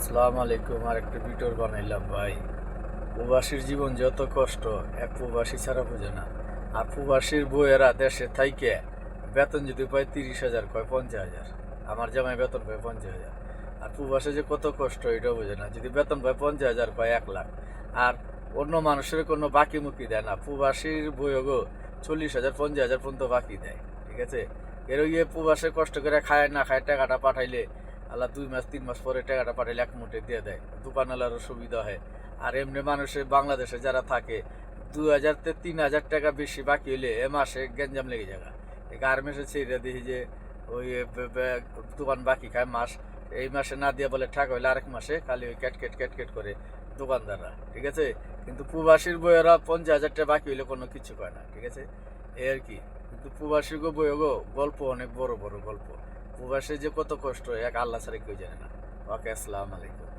আসসালামু আলাইকুম। আর একটা ভিডিও বানাইলাম ভাই। প্রবাসীর জীবন যত কষ্ট এক প্রবাসী ছাড়া বোঝে না। আর প্রবাসীর বউয়েরা দেশে থাইকে বেতন যদি পায় 30,000, কয় 50,000। আমার জামাই বেতন পায় 50,000। আর প্রবাসে যে কত কষ্ট এটাও বোঝে না। যদি বেতন পায় 50,000, পায় 1 লাখ। আর অন্য মানুষের কোনো বাকি মুকি দেয় না, প্রবাসীর বউগো 40,000, 50,000 পর্যন্ত বাকি দেয়। ঠিক আছে, এর ইয়ে প্রবাসে কষ্ট করে খায় না খায় টাকাটা পাঠাইলে আল্লাহ 2 মাস 3 মাস পরে টাকাটা পাঠাইলে এক মুঠে দিয়ে দেয়, দোকানওয়ালারও সুবিধা হয়। আর এমনি মানুষের বাংলাদেশে যারা থাকে 2,000 থেকে 3,000 টাকা বেশি বাকি হইলে এ মাসে গ্যাঞ্জাম লেগে যাবে। এই গার্মেন্টসে ছেড়ে দেখি যে ওই দোকান বাকি খায় মাস, এই মাসে না দিয়ে বলে টাকা হইলে আরেক মাসে খালি ওই ক্যাট করে দোকানদাররা। ঠিক আছে, কিন্তু প্রবাসীর বইয়েরা 50,000 টাকা বাকি হইলে কোনো কিছু পায় না। ঠিক আছে, এই আর কি। কিন্তু প্রবাসী বইগো গল্প অনেক বড় বড় গল্প। প্রবাসে যে কত কষ্ট এক আল্লাহ ছাড়া কেউ জানে না। ওকে, আসসালামু আলাইকুম।